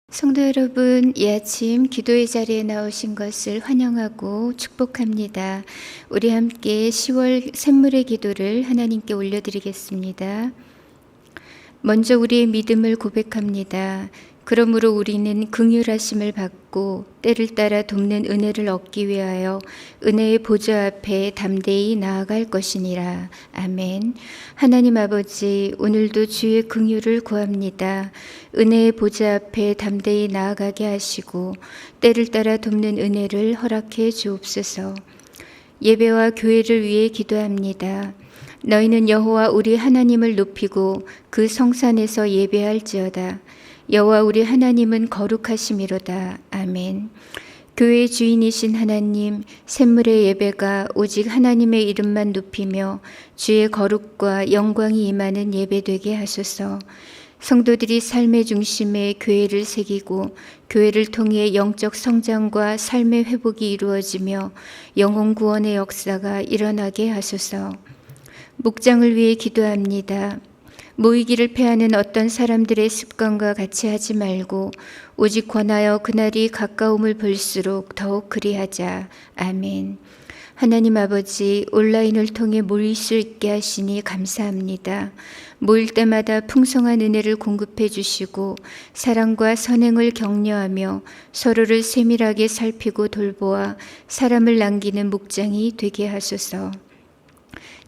성도 여러분, 이 아침 기도의 자리에 나오신 것을 환영하고 축복합니다. 우리 함께 10월 샘물의 기도를 하나님께 올려드리겠습니다. 먼저 우리의 믿음을 고백합니다. 그러므로 우리는 긍휼하심을 받고 때를 따라 돕는 은혜를 얻기 위하여 은혜의 보좌 앞에 담대히 나아갈 것이니라. 아멘. 하나님 아버지, 오늘도 주의 긍휼을 구합니다. 은혜의 보좌 앞에 담대히 나아가게 하시고 때를 따라 돕는 은혜를 허락해 주옵소서. 예배와 교회를 위해 기도합니다. 너희는 여호와 우리 하나님을 높이고 그 성산에서 예배할지어다. 여호와 우리 하나님은 거룩하심이로다. 아멘. 교회의 주인이신 하나님, 샘물의 예배가 오직 하나님의 이름만 높이며 주의 거룩과 영광이 임하는 예배되게 하소서. 성도들이 삶의 중심에 교회를 새기고 교회를 통해 영적 성장과 삶의 회복이 이루어지며 영혼 구원의 역사가 일어나게 하소서. 목장을 위해 기도합니다. 모이기를 패하는 어떤 사람들의 습관과 같이 하지 말고 오직 권하여 그날이 가까움을 볼수록 더욱 그리하자. 아멘. 하나님 아버지, 온라인을 통해 모일 수 있게 하시니 감사합니다. 모일 때마다 풍성한 은혜를 공급해 주시고 사랑과 선행을 격려하며 서로를 세밀하게 살피고 돌보아 사람을 남기는 목장이 되게 하소서.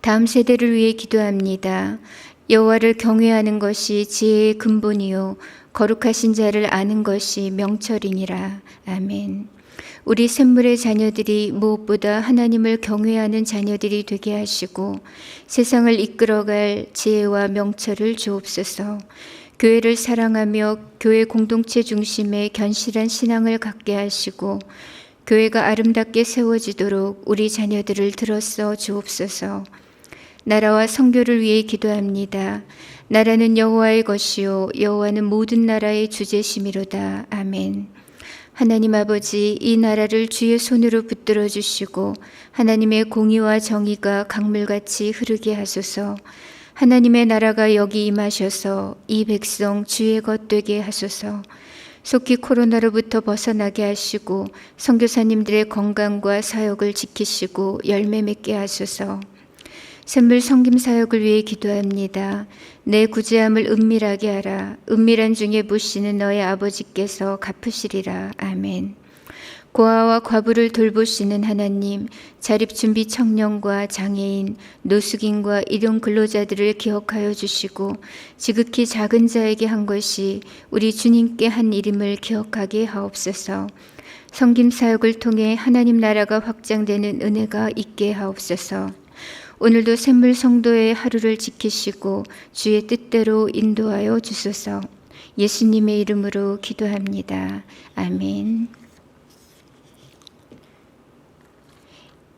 다음 세대를 위해 기도합니다. 여호와를 경외하는 것이 지혜의 근본이요 거룩하신 자를 아는 것이 명철이니라. 아멘. 우리 샘물의 자녀들이 무엇보다 하나님을 경외하는 자녀들이 되게 하시고 세상을 이끌어갈 지혜와 명철을 주옵소서. 교회를 사랑하며 교회 공동체 중심에 견실한 신앙을 갖게 하시고 교회가 아름답게 세워지도록 우리 자녀들을 들어서 주옵소서. 나라와 선교를 위해 기도합니다. 나라는 여호와의 것이요 여호와는 모든 나라의 주제심이로다. 아멘. 하나님 아버지, 이 나라를 주의 손으로 붙들어 주시고 하나님의 공의와 정의가 강물같이 흐르게 하소서. 하나님의 나라가 여기 임하셔서 이 백성 주의 것 되게 하소서. 속히 코로나로부터 벗어나게 하시고 선교사님들의 건강과 사역을 지키시고 열매 맺게 하소서. 샘물 섬김 사역을 위해 기도합니다. 내 구제함을 은밀하게 하라. 은밀한 중에 보시는 너의 아버지께서 갚으시리라. 아멘. 고아와 과부를 돌보시는 하나님, 자립준비 청년과 장애인, 노숙인과 일용 근로자들을 기억하여 주시고 지극히 작은 자에게 한 것이 우리 주님께 한 일임을 기억하게 하옵소서. 섬김 사역을 통해 하나님 나라가 확장되는 은혜가 있게 하옵소서. 오늘도 샘물 성도의 하루를 지키시고 주의 뜻대로 인도하여 주소서. 예수님의 이름으로 기도합니다. 아멘.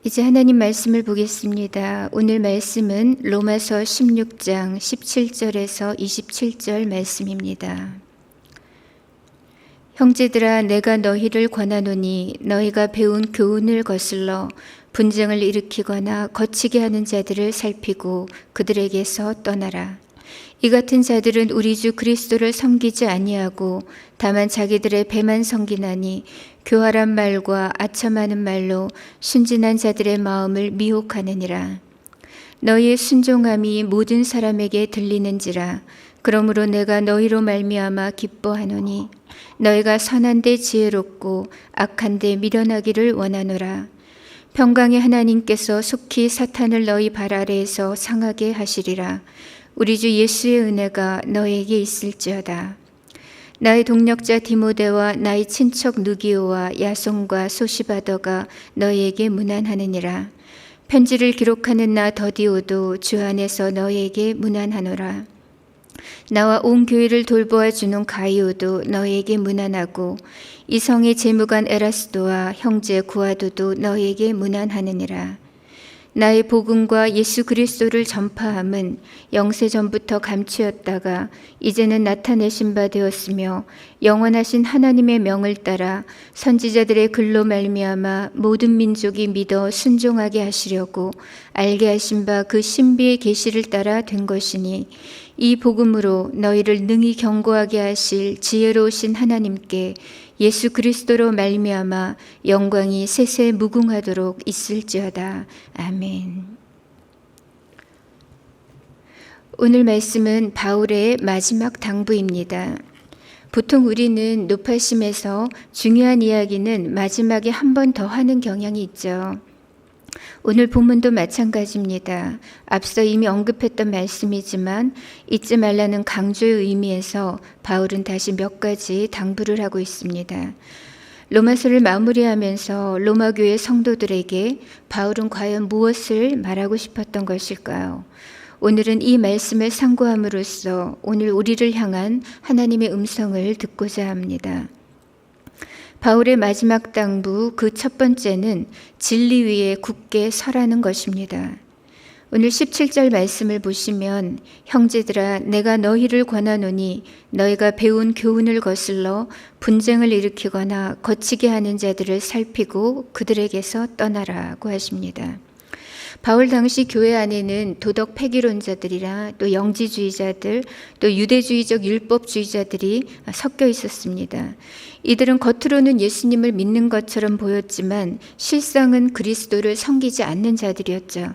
이제 하나님 말씀을 보겠습니다. 오늘 말씀은 로마서 16장 17절에서 27절 말씀입니다. 형제들아, 내가 너희를 권하노니 너희가 배운 교훈을 거슬러 분쟁을 일으키거나 거치게 하는 자들을 살피고 그들에게서 떠나라. 이 같은 자들은 우리 주 그리스도를 섬기지 아니하고 다만 자기들의 배만 섬기나니 교활한 말과 아첨하는 말로 순진한 자들의 마음을 미혹하느니라. 너희의 순종함이 모든 사람에게 들리는지라. 그러므로 내가 너희로 말미암아 기뻐하노니 너희가 선한데 지혜롭고 악한데 미련하기를 원하노라. 평강의 하나님께서 속히 사탄을 너희 발 아래에서 상하게 하시리라. 우리 주 예수의 은혜가 너희에게 있을지어다. 나의 동력자 디모데와 나의 친척 누기오와 야손과 소시바더가 너희에게 문안하느니라. 편지를 기록하는 나 더디오도 주 안에서 너희에게 문안하노라. 나와 온 교회를 돌보아 주는 가이오도 너희에게 문안하고 이 성의 재무관 에라스도와 형제 구아도도 너희에게 문안하느니라. 나의 복음과 예수 그리스도를 전파함은 영세전부터 감추었다가 이제는 나타내신 바 되었으며 영원하신 하나님의 명을 따라 선지자들의 글로 말미암아 모든 민족이 믿어 순종하게 하시려고 알게 하신 바 그 신비의 계시를 따라 된 것이니 이 복음으로 너희를 능히 경고하게 하실 지혜로우신 하나님께 예수 그리스도로 말미암아 영광이 세세 무궁하도록 있을지어다. 아멘. 오늘 말씀은 바울의 마지막 당부입니다. 보통 우리는 노파심에서 중요한 이야기는 마지막에 한 번 더 하는 경향이 있죠. 오늘 본문도 마찬가지입니다. 앞서 이미 언급했던 말씀이지만 잊지 말라는 강조의 의미에서 바울은 다시 몇 가지 당부를 하고 있습니다. 로마서를 마무리하면서 로마 교회 성도들에게 바울은 과연 무엇을 말하고 싶었던 것일까요? 오늘은 이 말씀을 상고함으로써 오늘 우리를 향한 하나님의 음성을 듣고자 합니다. 바울의 마지막 당부 그 첫 번째는 진리 위에 굳게 서라는 것입니다. 오늘 17절 말씀을 보시면 형제들아 내가 너희를 권하노니 너희가 배운 교훈을 거슬러 분쟁을 일으키거나 거치게 하는 자들을 살피고 그들에게서 떠나라고 하십니다. 바울 당시 교회 안에는 도덕 폐기론자들이라 또 영지주의자들 또 유대주의적 율법주의자들이 섞여 있었습니다. 이들은 겉으로는 예수님을 믿는 것처럼 보였지만 실상은 그리스도를 섬기지 않는 자들이었죠.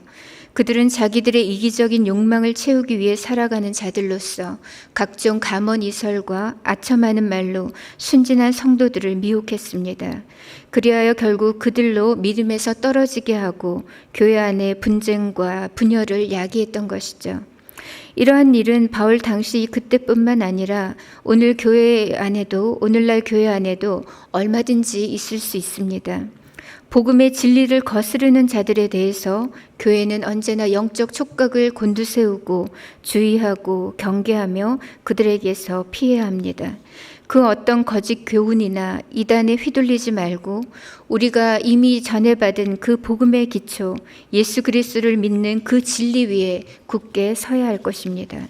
그들은 자기들의 이기적인 욕망을 채우기 위해 살아가는 자들로서 각종 감언이설과 아첨하는 말로 순진한 성도들을 미혹했습니다. 그리하여 결국 그들로 믿음에서 떨어지게 하고 교회 안에 분쟁과 분열을 야기했던 것이죠. 이러한 일은 바울 당시 그때뿐만 아니라 오늘날 교회 안에도 얼마든지 있을 수 있습니다. 복음의 진리를 거스르는 자들에 대해서 교회는 언제나 영적 촉각을 곤두세우고 주의하고 경계하며 그들에게서 피해야 합니다. 그 어떤 거짓 교훈이나 이단에 휘둘리지 말고 우리가 이미 전해받은 그 복음의 기초, 예수 그리스도를 믿는 그 진리 위에 굳게 서야 할 것입니다.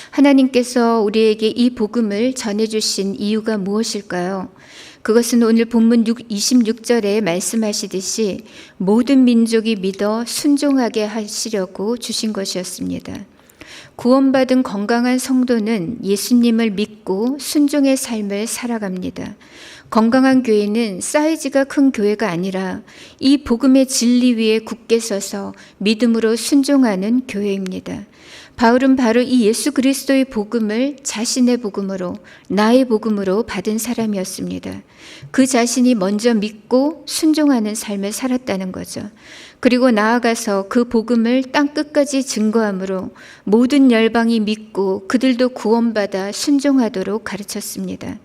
하나님께서 우리에게 이 복음을 전해주신 이유가 무엇일까요? 그것은 오늘 본문 26절에 말씀하시듯이 모든 민족이 믿어 순종하게 하시려고 주신 것이었습니다. 구원받은 건강한 성도는 예수님을 믿고 순종의 삶을 살아갑니다. 건강한 교회는 사이즈가 큰 교회가 아니라 이 복음의 진리 위에 굳게 서서 믿음으로 순종하는 교회입니다. 바울은 바로 이 예수 그리스도의 복음을 자신의 복음으로, 나의 복음으로 받은 사람이었습니다. 그 자신이 먼저 믿고 순종하는 삶을 살았다는 거죠. 그리고 나아가서 그 복음을 땅 끝까지 증거함으로 모든 열방이 믿고 그들도 구원받아 순종하도록 가르쳤습니다.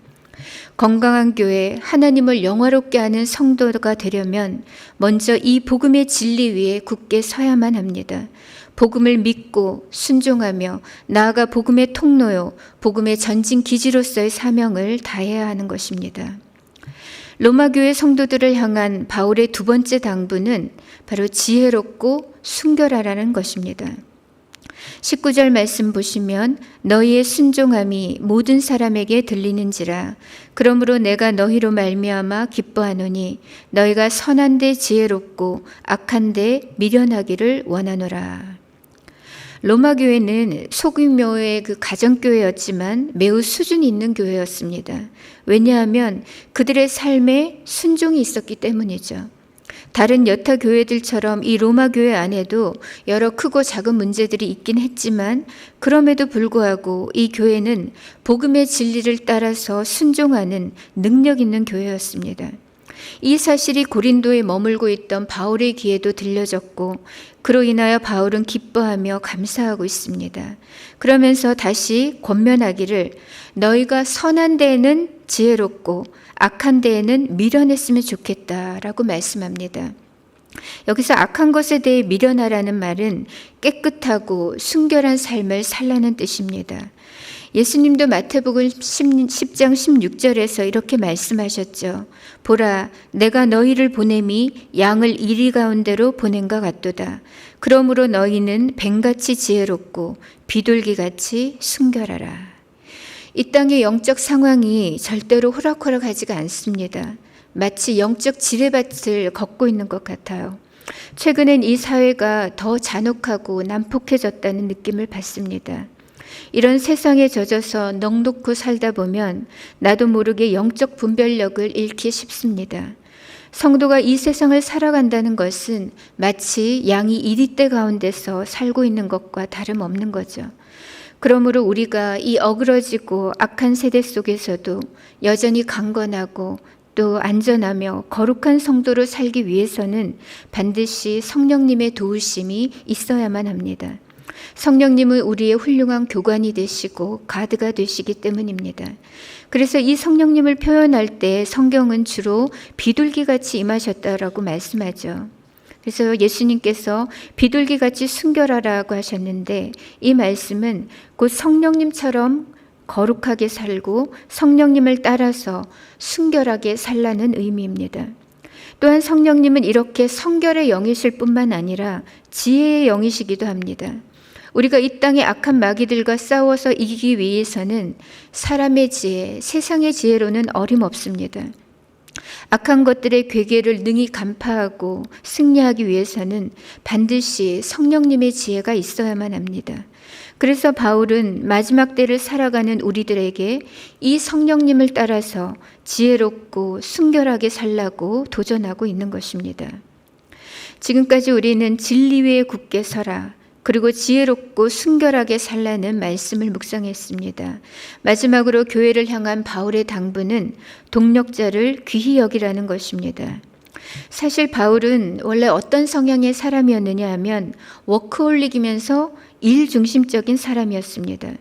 건강한 교회, 하나님을 영화롭게 하는 성도가 되려면 먼저 이 복음의 진리 위에 굳게 서야만 합니다. 복음을 믿고 순종하며 나아가 복음의 통로요, 복음의 전진 기지로서의 사명을 다해야 하는 것입니다. 로마 교회 성도들을 향한 바울의 두 번째 당부는 바로 지혜롭고 순결하라는 것입니다. 19절 말씀 보시면 너희의 순종함이 모든 사람에게 들리는지라 그러므로 내가 너희로 말미암아 기뻐하노니 너희가 선한데 지혜롭고 악한데 미련하기를 원하노라. 로마 교회는 소규모의 그 가정교회였지만 매우 수준 있는 교회였습니다. 왜냐하면 그들의 삶에 순종이 있었기 때문이죠. 다른 여타 교회들처럼 이 로마 교회 안에도 여러 크고 작은 문제들이 있긴 했지만 그럼에도 불구하고 이 교회는 복음의 진리를 따라서 순종하는 능력 있는 교회였습니다. 이 사실이 고린도에 머물고 있던 바울의 귀에도 들려졌고 그로 인하여 바울은 기뻐하며 감사하고 있습니다. 그러면서 다시 권면하기를 너희가 선한 데에는 지혜롭고 악한 데에는 미련했으면 좋겠다라고 말씀합니다. 여기서 악한 것에 대해 미련하라는 말은 깨끗하고 순결한 삶을 살라는 뜻입니다. 예수님도 마태복음 10장 16절에서 이렇게 말씀하셨죠. 보라, 내가 너희를 보냄이 양을 이리 가운데로 보낸과 같도다. 그러므로 너희는 뱀같이 지혜롭고 비둘기같이 순결하라. 이 땅의 영적 상황이 절대로 호락호락하지가 않습니다. 마치 영적 지뢰밭을 걷고 있는 것 같아요. 최근엔 이 사회가 더 잔혹하고 난폭해졌다는 느낌을 받습니다. 이런 세상에 젖어서 넋놓고 살다 보면 나도 모르게 영적 분별력을 잃기 쉽습니다. 성도가 이 세상을 살아간다는 것은 마치 양이 이리떼 가운데서 살고 있는 것과 다름없는 거죠. 그러므로 우리가 이 어그러지고 악한 세대 속에서도 여전히 강건하고 또 안전하며 거룩한 성도로 살기 위해서는 반드시 성령님의 도우심이 있어야만 합니다. 성령님은 우리의 훌륭한 교관이 되시고 가드가 되시기 때문입니다. 그래서 이 성령님을 표현할 때 성경은 주로 비둘기같이 임하셨다라고 말씀하죠. 그래서 예수님께서 비둘기같이 순결하라고 하셨는데 이 말씀은 곧 성령님처럼 거룩하게 살고 성령님을 따라서 순결하게 살라는 의미입니다. 또한 성령님은 이렇게 성결의 영이실 뿐만 아니라 지혜의 영이시기도 합니다. 우리가 이 땅의 악한 마귀들과 싸워서 이기기 위해서는 사람의 지혜, 세상의 지혜로는 어림없습니다. 악한 것들의 괴계를 능히 간파하고 승리하기 위해서는 반드시 성령님의 지혜가 있어야만 합니다. 그래서 바울은 마지막 때를 살아가는 우리들에게 이 성령님을 따라서 지혜롭고 순결하게 살라고 도전하고 있는 것입니다. 지금까지 우리는 진리 위에 굳게 서라, 그리고 지혜롭고 순결하게 살라는 말씀을 묵상했습니다. 마지막으로 교회를 향한 바울의 당부는 동력자를 귀히 여기라는 것입니다. 사실 바울은 원래 어떤 성향의 사람이었느냐 하면 워크홀릭이면서 일 중심적인 사람이었습니다.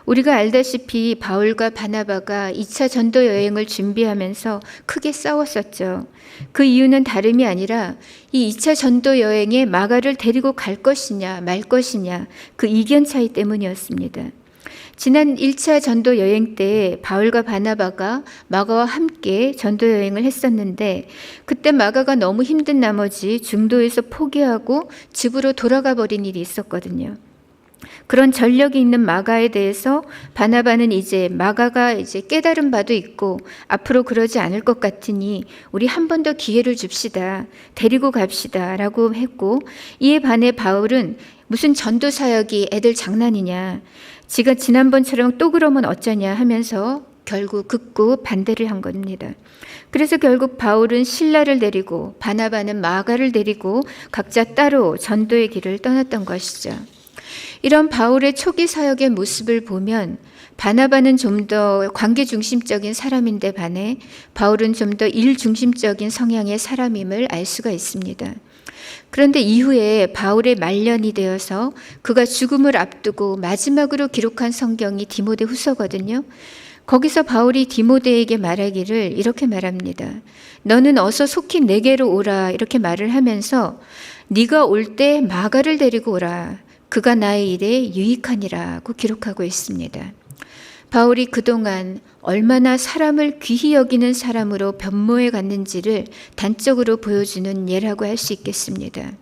우리가 알다시피 바울과 바나바가 2차 전도 여행을 준비하면서 크게 싸웠었죠. 그 이유는 다름이 아니라 이 2차 전도 여행에 마가를 데리고 갈 것이냐 말 것이냐 그 이견 차이 때문이었습니다. 지난 1차 전도 여행 때 바울과 바나바가 마가와 함께 전도 여행을 했었는데 그때 마가가 너무 힘든 나머지 중도에서 포기하고 집으로 돌아가 버린 일이 있었거든요. 그런 전력이 있는 마가에 대해서 바나바는 이제 마가가 깨달은 바도 있고 앞으로 그러지 않을 것 같으니 우리 한 번 더 기회를 줍시다. 데리고 갑시다. 라고 했고 이에 반해 바울은 무슨 전도 사역이 애들 장난이냐. 지가 지난번처럼 또 그러면 어쩌냐 하면서 결국 극구 반대를 한 겁니다. 그래서 결국 바울은 실라를 데리고 바나바는 마가를 데리고 각자 따로 전도의 길을 떠났던 것이죠. 이런 바울의 초기 사역의 모습을 보면 바나바는 좀 더 관계 중심적인 사람인데 반해 바울은 좀 더 일 중심적인 성향의 사람임을 알 수가 있습니다. 그런데 이후에 바울의 말년이 되어서 그가 죽음을 앞두고 마지막으로 기록한 성경이 디모데 후서거든요. 거기서 바울이 디모데에게 말하기를 이렇게 말합니다. 너는 어서 속히 내게로 오라 이렇게 말을 하면서 네가 올 때 마가를 데리고 오라. 그가 나의 일에 유익하니라고 기록하고 있습니다. 바울이 그동안 얼마나 사람을 귀히 여기는 사람으로 변모해 갔는지를 단적으로 보여주는 예라고 할 수 있겠습니다.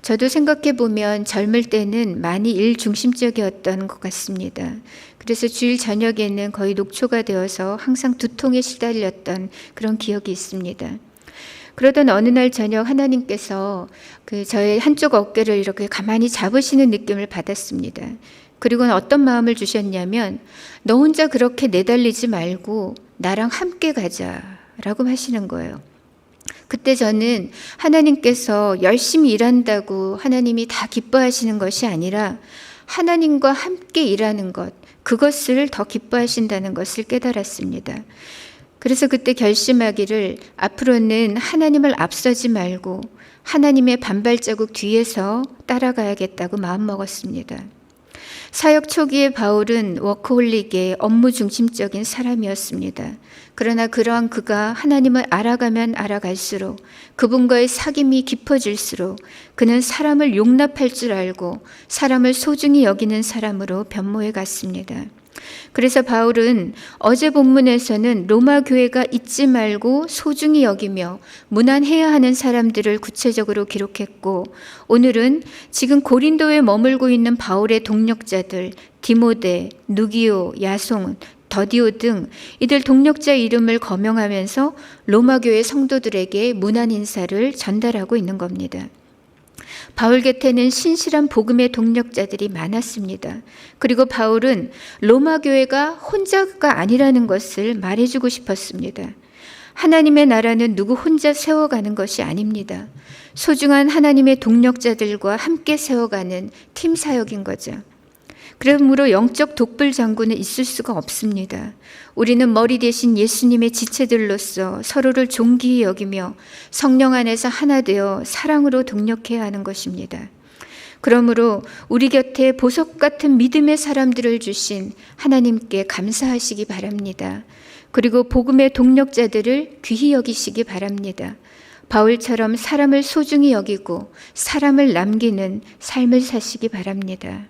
저도 생각해 보면 젊을 때는 많이 일 중심적이었던 것 같습니다. 그래서 주일 저녁에는 거의 녹초가 되어서 항상 두통에 시달렸던 그런 기억이 있습니다. 그러던 어느 날 저녁 하나님께서 저의 한쪽 어깨를 이렇게 가만히 잡으시는 느낌을 받았습니다. 그리고는 어떤 마음을 주셨냐면 너 혼자 그렇게 내달리지 말고 나랑 함께 가자라고 하시는 거예요. 그때 저는 하나님께서 열심히 일한다고 하나님이 다 기뻐하시는 것이 아니라 하나님과 함께 일하는 것, 그것을 더 기뻐하신다는 것을 깨달았습니다. 그래서 그때 결심하기를 앞으로는 하나님을 앞서지 말고 하나님의 반발자국 뒤에서 따라가야겠다고 마음먹었습니다. 사역 초기에 바울은 워크홀릭의 업무 중심적인 사람이었습니다. 그러나 그러한 그가 하나님을 알아가면 알아갈수록 그분과의 사귐이 깊어질수록 그는 사람을 용납할 줄 알고 사람을 소중히 여기는 사람으로 변모해 갔습니다. 그래서 바울은 어제 본문에서는 로마 교회가 잊지 말고 소중히 여기며 문안해야 하는 사람들을 구체적으로 기록했고 오늘은 지금 고린도에 머물고 있는 바울의 동력자들 디모데, 누기오, 야송 더디오 등 이들 동력자 이름을 거명하면서 로마 교회 성도들에게 문안 인사를 전달하고 있는 겁니다. 바울 곁에는 신실한 복음의 동력자들이 많았습니다. 그리고 바울은 로마 교회가 혼자가 아니라는 것을 말해주고 싶었습니다. 하나님의 나라는 누구 혼자 세워가는 것이 아닙니다. 소중한 하나님의 동력자들과 함께 세워가는 팀 사역인 거죠. 그러므로 영적 독불 장군은 있을 수가 없습니다. 우리는 머리 대신 예수님의 지체들로서 서로를 존귀히 여기며 성령 안에서 하나 되어 사랑으로 동력해야 하는 것입니다. 그러므로 우리 곁에 보석 같은 믿음의 사람들을 주신 하나님께 감사하시기 바랍니다. 그리고 복음의 동력자들을 귀히 여기시기 바랍니다. 바울처럼 사람을 소중히 여기고 사람을 남기는 삶을 사시기 바랍니다.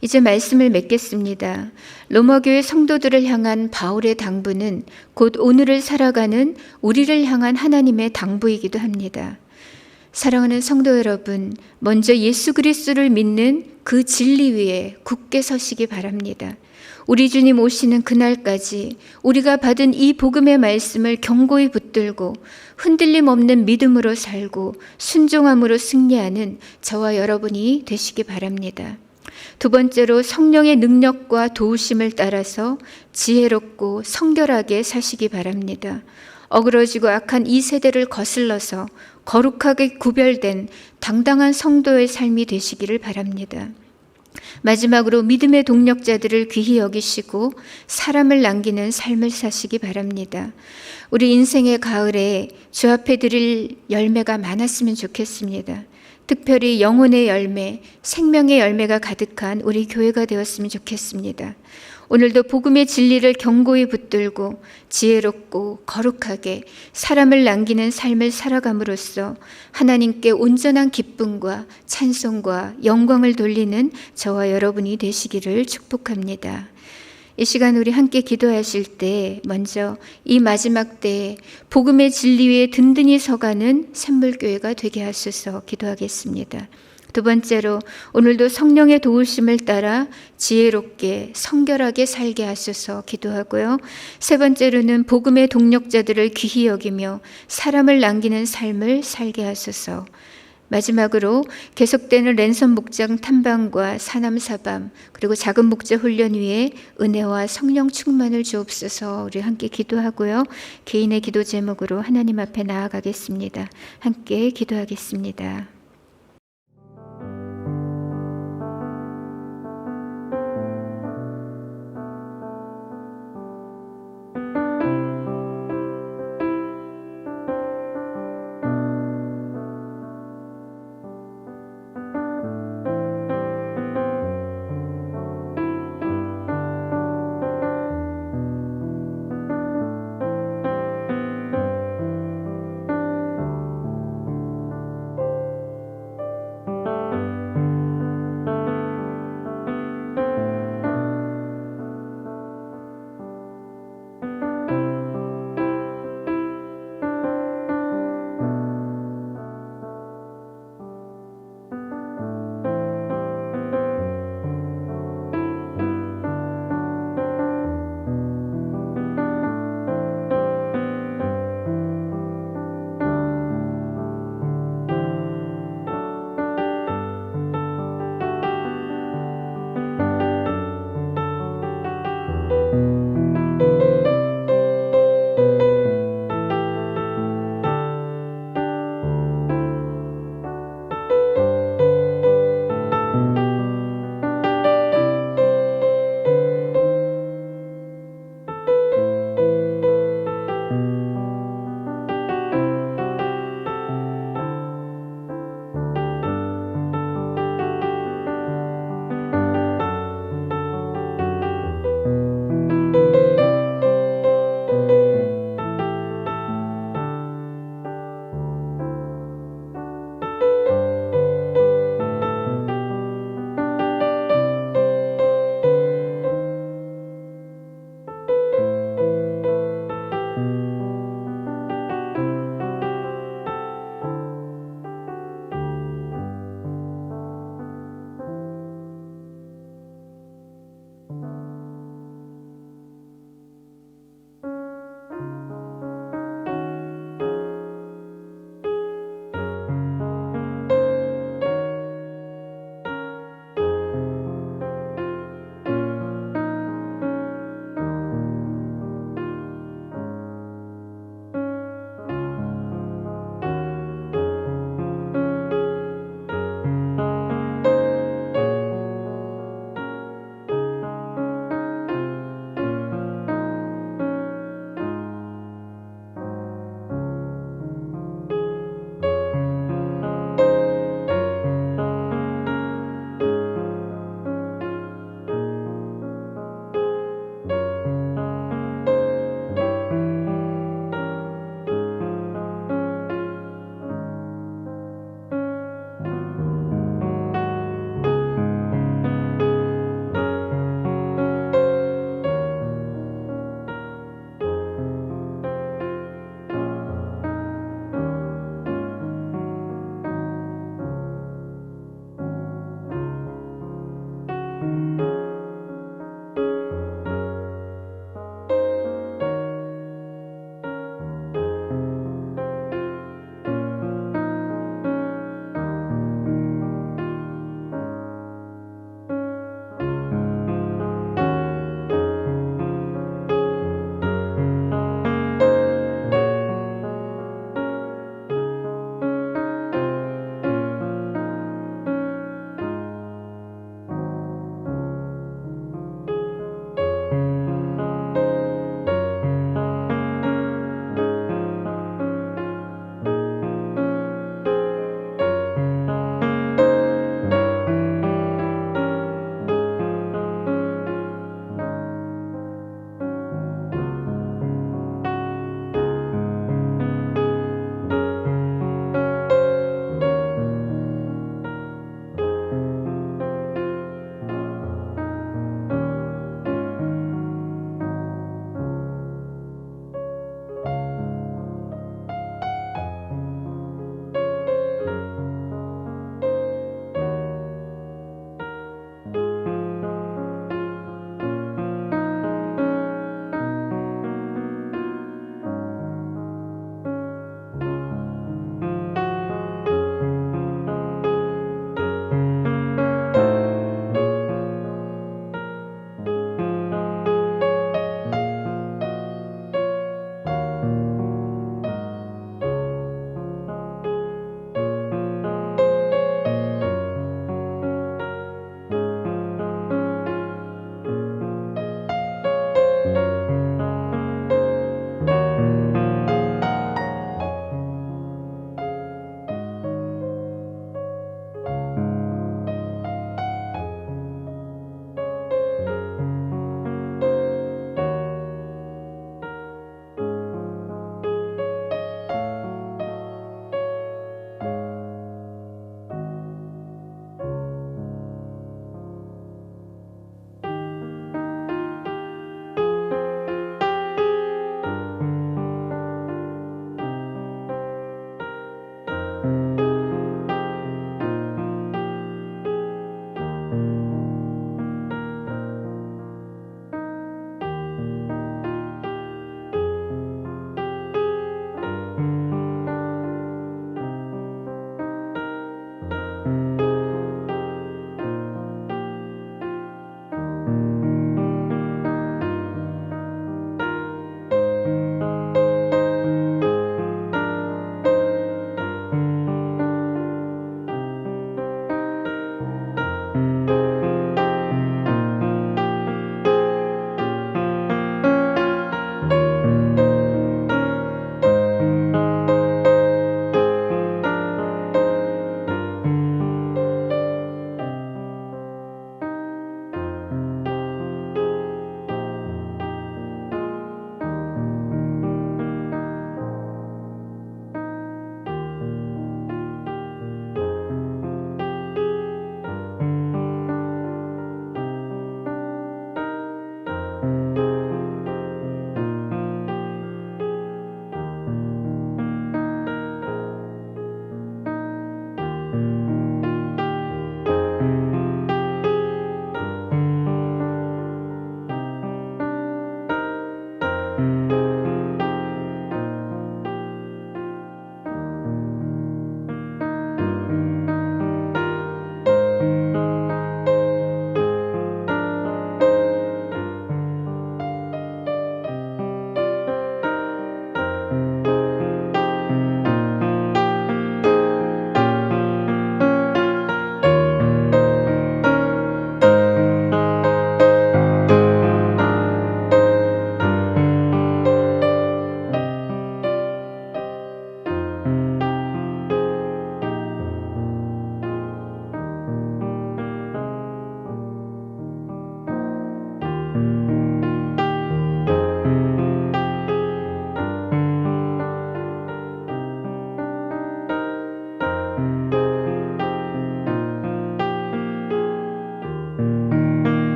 이제 말씀을 맺겠습니다. 로마교회 성도들을 향한 바울의 당부는 곧 오늘을 살아가는 우리를 향한 하나님의 당부이기도 합니다. 사랑하는 성도 여러분, 먼저 예수 그리스도를 믿는 그 진리 위에 굳게 서시기 바랍니다. 우리 주님 오시는 그날까지 우리가 받은 이 복음의 말씀을 견고히 붙들고 흔들림 없는 믿음으로 살고 순종함으로 승리하는 저와 여러분이 되시기 바랍니다. 두 번째로 성령의 능력과 도우심을 따라서 지혜롭고 성결하게 사시기 바랍니다. 어그러지고 악한 이 세대를 거슬러서 거룩하게 구별된 당당한 성도의 삶이 되시기를 바랍니다. 마지막으로 믿음의 동력자들을 귀히 여기시고 사람을 남기는 삶을 사시기 바랍니다. 우리 인생의 가을에 주 앞에 드릴 열매가 많았으면 좋겠습니다. 특별히 영혼의 열매, 생명의 열매가 가득한 우리 교회가 되었으면 좋겠습니다. 오늘도 복음의 진리를 견고히 붙들고 지혜롭고 거룩하게 사람을 남기는 삶을 살아감으로써 하나님께 온전한 기쁨과 찬송과 영광을 돌리는 저와 여러분이 되시기를 축복합니다. 이 시간 우리 함께 기도하실 때 먼저 이 마지막 때에 복음의 진리 위에 든든히 서가는 샘물교회가 되게 하소서 기도하겠습니다. 두 번째로 오늘도 성령의 도우심을 따라 지혜롭게 성결하게 살게 하소서 기도하고요. 세 번째로는 복음의 동력자들을 귀히 여기며 사람을 남기는 삶을 살게 하소서. 마지막으로 계속되는 랜선 목장 탐방과 사남사밤 그리고 작은 목자 훈련 위에 은혜와 성령 충만을 주옵소서. 우리 함께 기도하고요. 개인의 기도 제목으로 하나님 앞에 나아가겠습니다. 함께 기도하겠습니다.